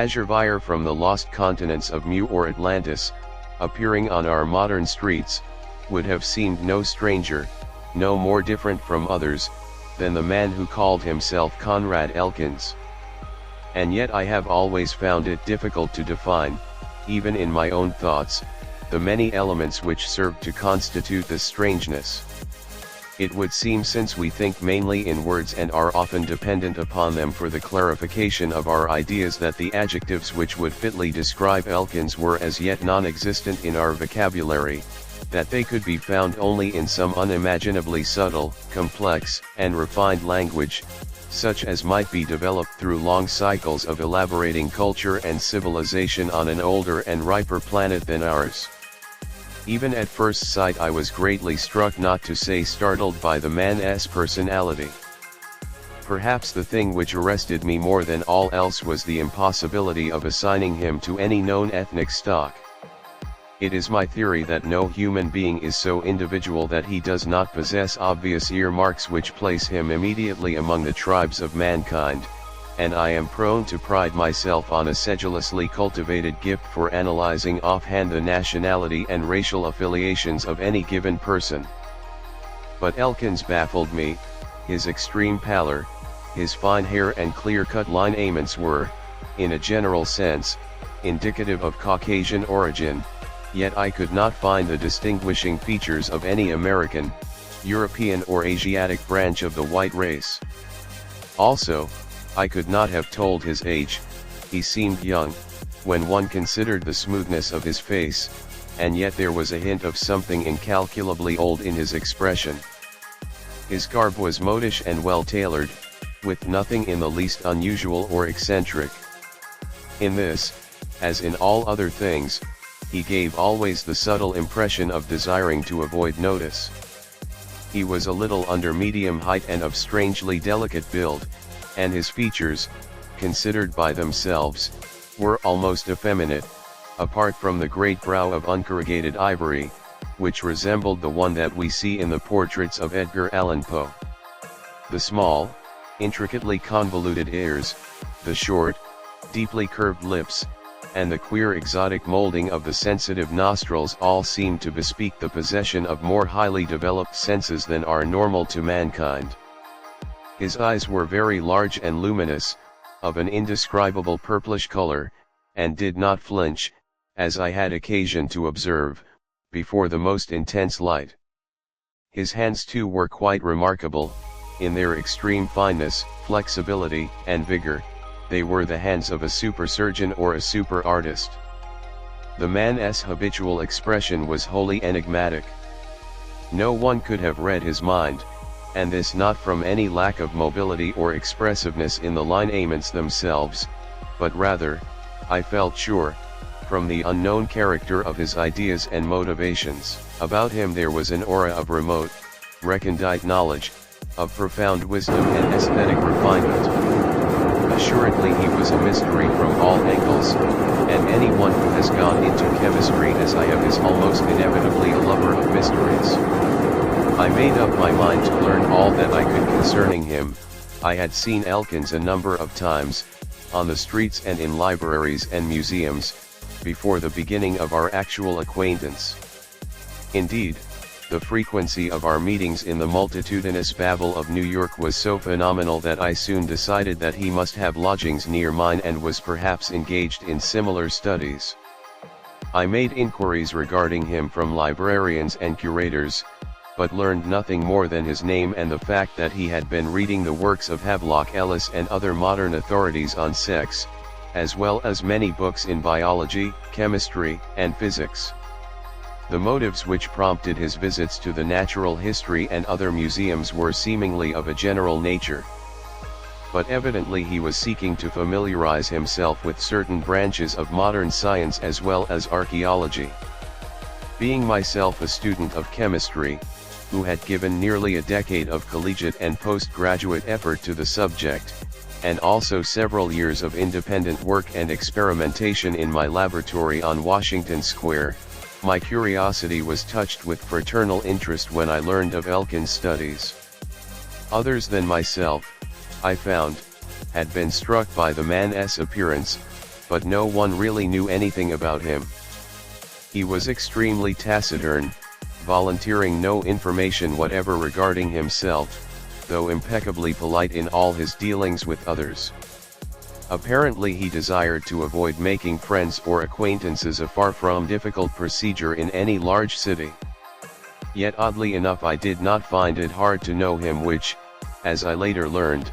Azurvire from the lost continents of Mu or Atlantis, appearing on our modern streets, would have seemed no stranger, no more different from others, than the man who called himself Conrad Elkins. And yet I have always found it difficult to define, even in my own thoughts, the many elements which serve to constitute this strangeness. It would seem, since we think mainly in words and are often dependent upon them for the clarification of our ideas, that the adjectives which would fitly describe Elkins were as yet non-existent in our vocabulary, that they could be found only in some unimaginably subtle, complex, and refined language, such as might be developed through long cycles of elaborating culture and civilization on an older and riper planet than ours. Even at first sight I was greatly struck, not to say startled, by the man's personality. Perhaps the thing which arrested me more than all else was the impossibility of assigning him to any known ethnic stock. It is my theory that no human being is so individual that he does not possess obvious earmarks which place him immediately among the tribes of mankind, and I am prone to pride myself on a sedulously cultivated gift for analyzing offhand the nationality and racial affiliations of any given person. But Elkins baffled me. His extreme pallor, his fine hair and clear-cut lineaments were, in a general sense, indicative of Caucasian origin, yet I could not find the distinguishing features of any American, European or Asiatic branch of the white race. Also, I could not have told his age. He seemed young, when one considered the smoothness of his face, and yet there was a hint of something incalculably old in his expression. His garb was modish and well-tailored, with nothing in the least unusual or eccentric. In this, as in all other things, he gave always the subtle impression of desiring to avoid notice. He was a little under medium height and of strangely delicate build, and his features, considered by themselves, were almost effeminate, apart from the great brow of uncorrugated ivory, which resembled the one that we see in the portraits of Edgar Allan Poe. The small, intricately convoluted ears, the short, deeply curved lips, and the queer exotic molding of the sensitive nostrils all seemed to bespeak the possession of more highly developed senses than are normal to mankind. His eyes were very large and luminous, of an indescribable purplish color, and did not flinch, as I had occasion to observe, before the most intense light. His hands too were quite remarkable, in their extreme fineness, flexibility, and vigor. They were the hands of a super surgeon or a super artist. The man's habitual expression was wholly enigmatic. No one could have read his mind, and this not from any lack of mobility or expressiveness in the lineaments themselves, but rather, I felt sure, from the unknown character of his ideas and motivations. About him there was an aura of remote, recondite knowledge, of profound wisdom and aesthetic refinement. Assuredly he was a mystery from all angles, and anyone who has gone into chemistry as I have is almost inevitably a lover of mysteries. I made up my mind to learn all that I could concerning him. I had seen Elkins a number of times, on the streets and in libraries and museums, before the beginning of our actual acquaintance. Indeed, the frequency of our meetings in the multitudinous Babel of New York was so phenomenal that I soon decided that he must have lodgings near mine and was perhaps engaged in similar studies. I made inquiries regarding him from librarians and curators, but learned nothing more than his name and the fact that he had been reading the works of Havelock Ellis and other modern authorities on sex, as well as many books in biology, chemistry, and physics. The motives which prompted his visits to the natural history and other museums were seemingly of a general nature. But evidently he was seeking to familiarize himself with certain branches of modern science as well as archaeology. Being myself a student of chemistry, who had given nearly a decade of collegiate and postgraduate effort to the subject, and also several years of independent work and experimentation in my laboratory on Washington Square, my curiosity was touched with fraternal interest when I learned of Elkins' studies. Others than myself, I found, had been struck by the man's appearance, but no one really knew anything about him. He was extremely taciturn, volunteering no information whatever regarding himself, though impeccably polite in all his dealings with others. Apparently he desired to avoid making friends or acquaintances, a far from difficult procedure in any large city. Yet oddly enough I did not find it hard to know him, which, as I later learned,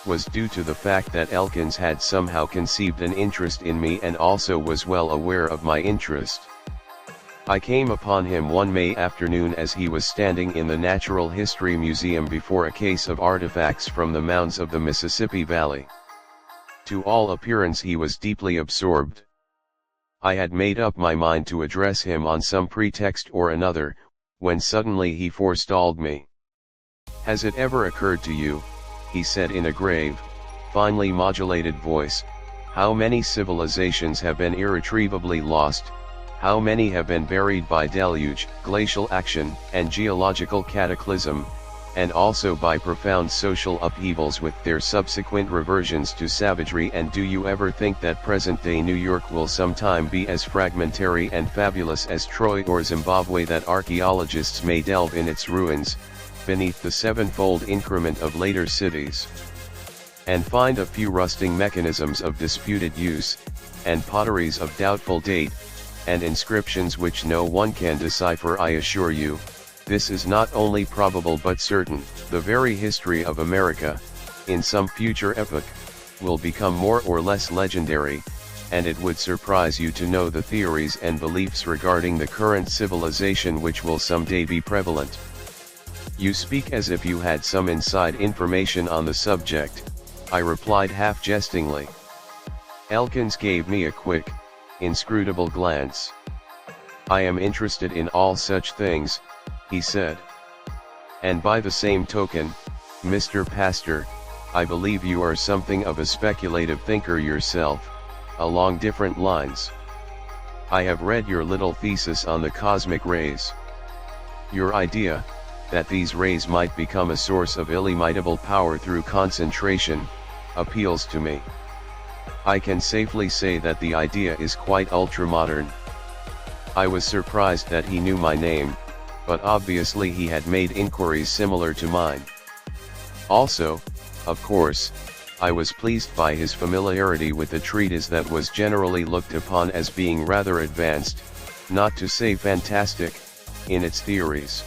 was due to the fact that Elkins had somehow conceived an interest in me and also was well aware of my interest. I came upon him one May afternoon as he was standing in the Natural History Museum before a case of artifacts from the mounds of the Mississippi Valley. To all appearance he was deeply absorbed. I had made up my mind to address him on some pretext or another, when suddenly he forestalled me. "Has it ever occurred to you," he said in a grave, finely modulated voice, "how many civilizations have been irretrievably lost, how many have been buried by deluge, glacial action, and geological cataclysm, and also by profound social upheavals with their subsequent reversions to savagery, and do you ever think that present-day New York will sometime be as fragmentary and fabulous as Troy or Zimbabwe, that archaeologists may delve in its ruins, beneath the sevenfold increment of later cities, and find a few rusting mechanisms of disputed use, and potteries of doubtful date, and inscriptions which no one can decipher? I assure you, this is not only probable but certain. The very history of America, in some future epoch, will become more or less legendary, and it would surprise you to know the theories and beliefs regarding the current civilization which will someday be prevalent." "You speak as if you had some inside information on the subject," I replied half jestingly. Elkins gave me a quick, inscrutable glance. "I am interested in all such things," he said. "And by the same token, Mr. Pastor, I believe you are something of a speculative thinker yourself, along different lines. I have read your little thesis on the cosmic rays. Your idea, that these rays might become a source of illimitable power through concentration, appeals to me. I can safely say that the idea is quite ultramodern." I was surprised that he knew my name, but obviously he had made inquiries similar to mine. Also, of course, I was pleased by his familiarity with the treatise that was generally looked upon as being rather advanced, not to say fantastic, in its theories.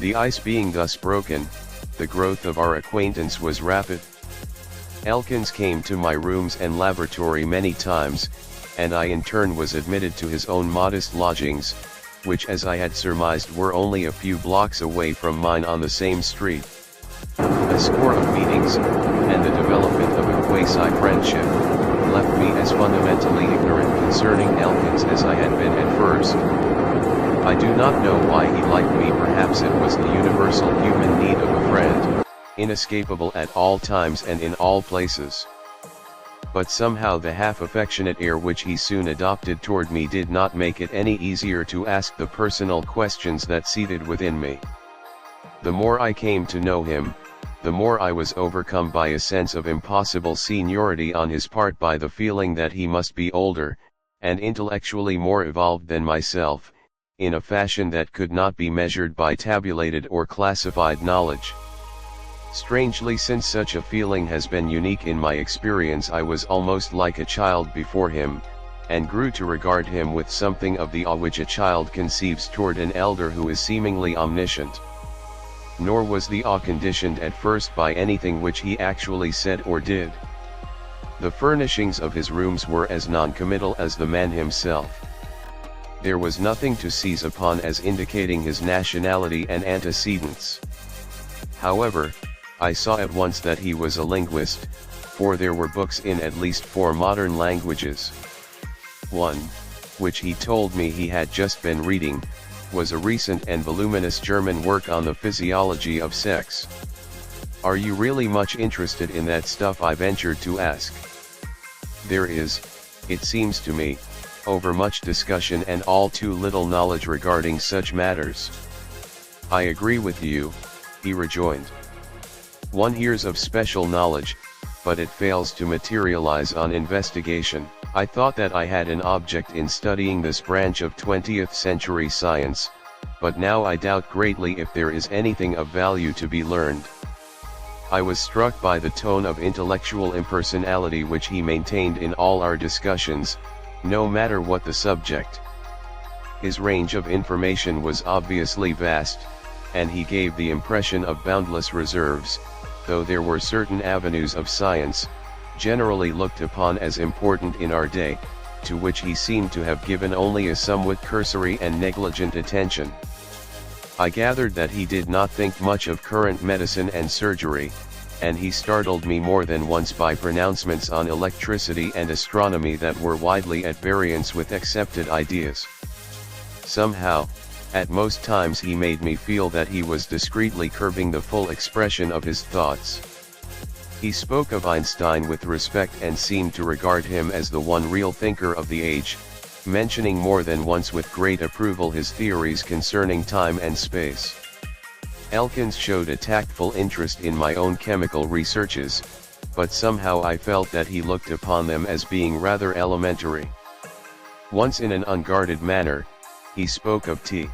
The ice being thus broken, the growth of our acquaintance was rapid. Elkins came to my rooms and laboratory many times, and I in turn was admitted to his own modest lodgings, which, as I had surmised, were only a few blocks away from mine on the same street. A score of meetings, and the development of a quasi-friendship, left me as fundamentally ignorant concerning Elkins as I had been at first. I do not know why he liked me. Perhaps it was the universal human need of a friend, inescapable at all times and in all places. But somehow the half-affectionate air which he soon adopted toward me did not make it any easier to ask the personal questions that seethed within me. The more I came to know him, the more I was overcome by a sense of impossible seniority on his part, by the feeling that he must be older, and intellectually more evolved than myself, in a fashion that could not be measured by tabulated or classified knowledge. Strangely, since such a feeling has been unique in my experience, I was almost like a child before him, and grew to regard him with something of the awe which a child conceives toward an elder who is seemingly omniscient. Nor was the awe conditioned at first by anything which he actually said or did. The furnishings of his rooms were as non-committal as the man himself. There was nothing to seize upon as indicating his nationality and antecedents. However, I saw at once that he was a linguist, for there were books in at least 4 modern languages. One, which he told me he had just been reading, was a recent and voluminous German work on the physiology of sex. "Are you really much interested in that stuff?" I ventured to ask. "There is, it seems to me, overmuch discussion and all too little knowledge regarding such matters." "I agree with you," he rejoined. "One hears of special knowledge, but it fails to materialize on investigation. I thought that I had an object in studying this branch of 20th century science, but now I doubt greatly if there is anything of value to be learned. I was struck by the tone of intellectual impersonality which he maintained in all our discussions, no matter what the subject. His range of information was obviously vast, and he gave the impression of boundless reserves, though there were certain avenues of science, generally looked upon as important in our day, to which he seemed to have given only a somewhat cursory and negligent attention. I gathered that he did not think much of current medicine and surgery, and he startled me more than once by pronouncements on electricity and astronomy that were widely at variance with accepted ideas. Somehow, at most times he made me feel that he was discreetly curbing the full expression of his thoughts. He spoke of Einstein with respect and seemed to regard him as the one real thinker of the age, mentioning more than once with great approval his theories concerning time and space. Elkins showed a tactful interest in my own chemical researches, but somehow I felt that he looked upon them as being rather elementary. Once in an unguarded manner, he spoke of tea.